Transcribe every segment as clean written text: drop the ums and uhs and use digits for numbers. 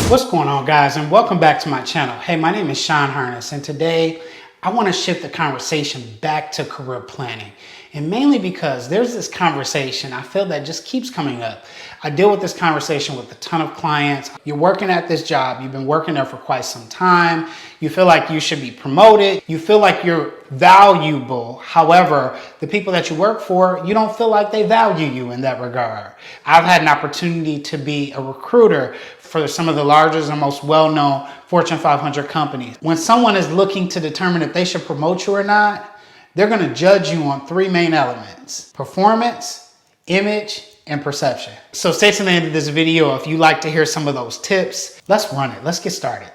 What's going on, guys, and welcome back to my channel. Hey, my name is Sean Harness, and today I want to shift the conversation back to career planning. And mainly because there's this conversation I feel that just keeps coming up. I deal with this conversation with a ton of clients. You're working at this job, you've been working there for quite some time, you feel like you should be promoted, you feel like you're valuable. However, the people that you work for, you don't feel like they value you in that regard. I've had an opportunity to be a recruiter for some of the largest and most well-known Fortune 500 companies. When someone is looking to determine if they should promote you or not, they're going to judge you on three main elements: performance, image, and perception. So stay to the end of this video if you like to hear some of those tips. Let's run it. Let's get started.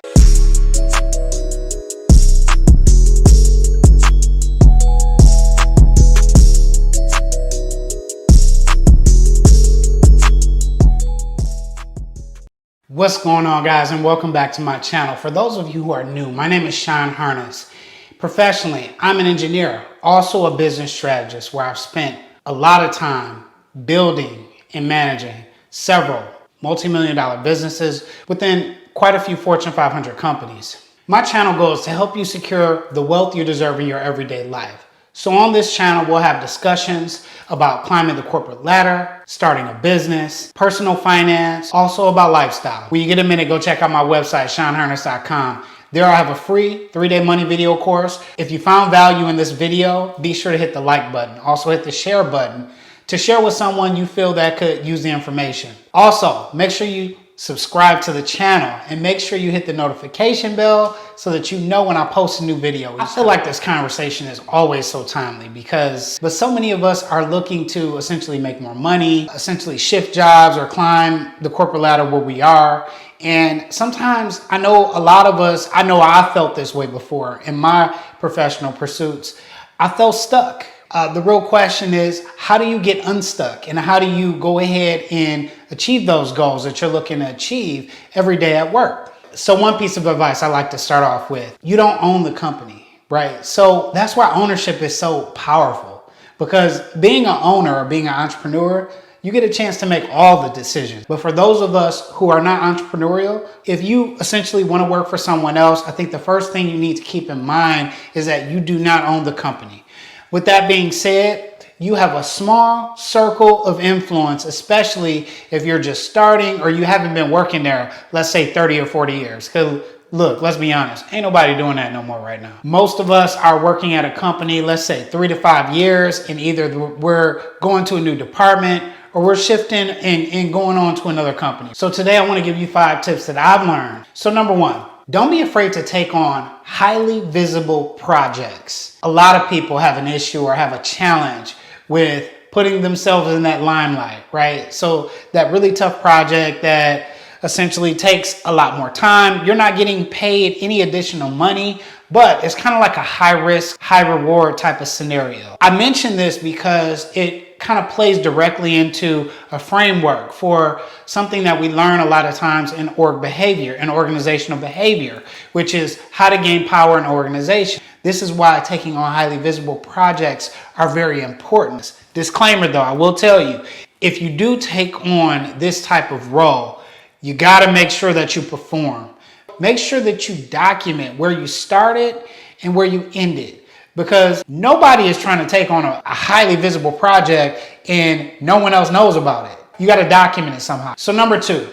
What's going on, guys, and welcome back to my channel. For those of you who are new, my name is Sean Harness. Professionally, I'm an engineer, also a business strategist, where I've spent a lot of time building and managing several multi-million-dollar businesses within quite a few Fortune 500 companies. My channel goal is to help you secure the wealth you deserve in your everyday life. So on this channel, we'll have discussions about climbing the corporate ladder, starting a business, personal finance, also about lifestyle. When you get a minute, go check out my website, seanharness.com. There I have a free 3-day money video course. If you found value in this video, be sure to hit the like button. Also hit the share button to share with someone you feel that could use the information. Also, make sure you subscribe to the channel and make sure you hit the notification bell so that you know when I post a new video. I feel like this conversation is always so timely because so many of us are looking to essentially make more money, essentially shift jobs or climb the corporate ladder where we are. And sometimes I know a lot of us, I know I felt this way before in my professional pursuits. I felt stuck. The real question is, how do you get unstuck, and how do you go ahead and achieve those goals that you're looking to achieve every day at work? So one piece of advice I like to start off with: you don't own the company, right? So that's why ownership is so powerful, because being an owner or being an entrepreneur, you get a chance to make all the decisions. But for those of us who are not entrepreneurial, if you essentially want to work for someone else, I think the first thing you need to keep in mind is that you do not own the company. With that being said, you have a small circle of influence, especially if you're just starting or you haven't been working there, let's say 30 or 40 years. Because look, let's be honest, ain't nobody doing that no more right now. Most of us are working at a company, let's say 3 to 5 years, and either we're going to a new department or we're shifting and going on to another company. So today I want to give you 5 tips that I've learned. So number 1, don't be afraid to take on highly visible projects. A lot of people have an issue or have a challenge with putting themselves in that limelight, right? So that really tough project that essentially takes a lot more time. You're not getting paid any additional money, but it's kind of like a high risk, high reward type of scenario. I mention this because it kind of plays directly into a framework for something that we learn a lot of times in organizational behavior, which is how to gain power in an organization. This is why taking on highly visible projects are very important. Disclaimer though, I will tell you, if you do take on this type of role, you got to make sure that you perform. Make sure that you document where you started and where you ended, because nobody is trying to take on a highly visible project and no one else knows about it. You got to document it somehow. So number 2,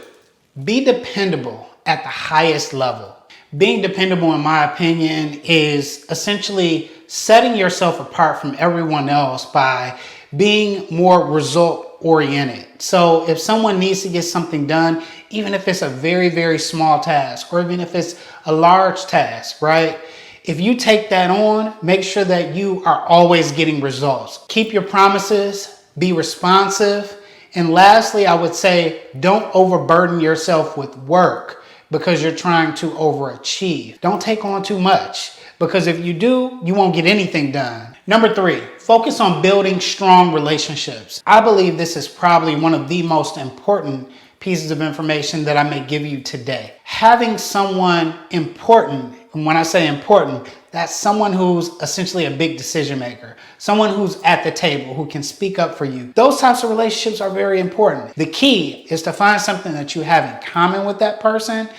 be dependable at the highest level. Being dependable, in my opinion, is essentially setting yourself apart from everyone else by being more result oriented. So if someone needs to get something done, even if it's a very, very small task, or even if it's a large task, right? If you take that on, make sure that you are always getting results. Keep your promises, be responsive. And lastly, I would say, don't overburden yourself with work because you're trying to overachieve. Don't take on too much, because if you do, you won't get anything done. Number 3, focus on building strong relationships. I believe this is probably one of the most important pieces of information that I may give you today. Having someone important, and when I say important, That's someone who's essentially a big decision maker, someone who's at the table, who can speak up for you. Those types of relationships are very important. The key is to find something that you have in common with that person,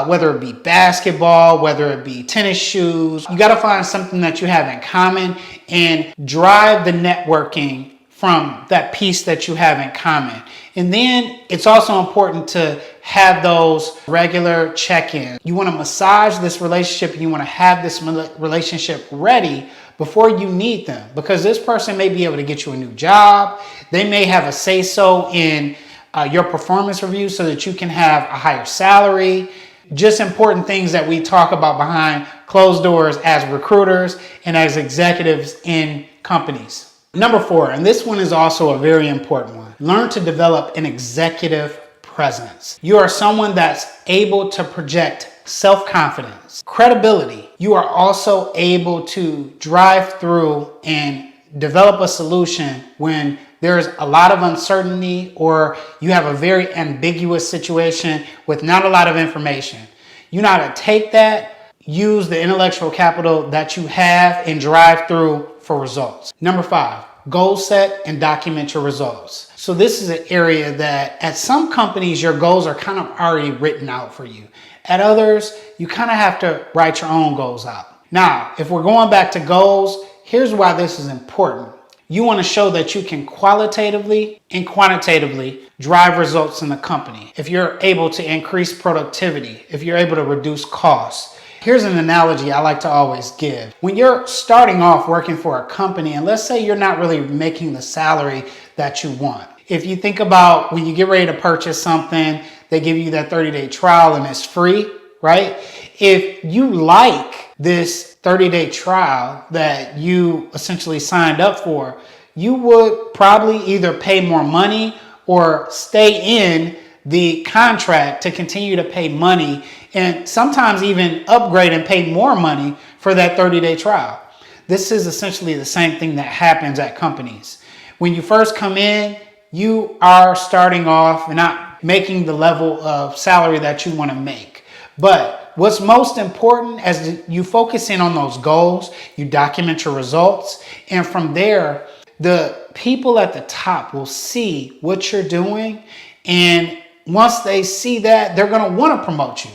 whether it be basketball, whether it be tennis shoes. You got to find something that you have in common and drive the networking from that piece that you have in common. And then it's also important to have those regular check-ins. You want to massage this relationship and you want to have this relationship ready before you need them, because this person may be able to get you a new job. They may have a say-so in your performance review so that you can have a higher salary. Just important things that we talk about behind closed doors as recruiters and as executives in companies. Number 4, and this one is also a very important one. Learn to develop an executive presence. You are someone that's able to project self-confidence, credibility. You are also able to drive through and develop a solution when there's a lot of uncertainty or you have a very ambiguous situation with not a lot of information. You know how to take that, use the intellectual capital that you have, and drive through for results. Number 5, goal set and document your results. So this is an area that at some companies, your goals are kind of already written out for you. At others, you kind of have to write your own goals out. Now, if we're going back to goals, here's why this is important. You want to show that you can qualitatively and quantitatively drive results in the company. If you're able to increase productivity, if you're able to reduce costs. Here's an analogy I like to always give. When you're starting off working for a company, and let's say you're not really making the salary that you want. If you think about when you get ready to purchase something, they give you that 30-day trial and it's free, right? If you like this 30-day trial that you essentially signed up for, you would probably either pay more money or stay in the contract to continue to pay money and sometimes even upgrade and pay more money for that 30-day trial. This is essentially the same thing that happens at companies. When you first come in, you are starting off and not making the level of salary that you want to make. But what's most important as you focus in on those goals, you document your results, and from there, the people at the top will see what you're doing, and once they see that, they're going to want to promote you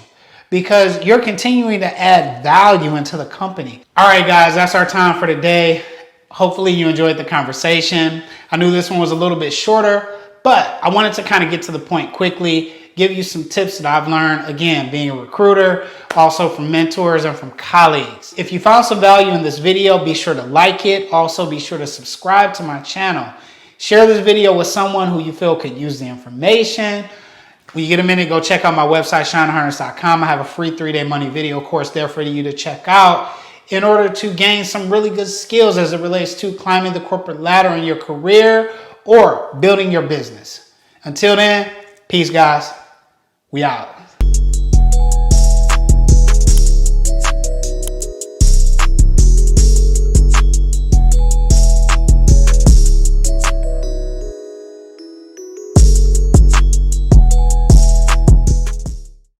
because you're continuing to add value into the company. All right, guys, that's our time for today. Hopefully you enjoyed the conversation. I knew this one was a little bit shorter, but I wanted to kind of get to the point quickly, give you some tips that I've learned, again, being a recruiter, also from mentors and from colleagues. If you found some value in this video, be sure to like it. Also, be sure to subscribe to my channel. Share this video with someone who you feel could use the information. When you get a minute, go check out my website, shineharness.com. I have a free 3-day money video course there for you to check out in order to gain some really good skills as it relates to climbing the corporate ladder in your career or building your business. Until then, peace, guys. We out.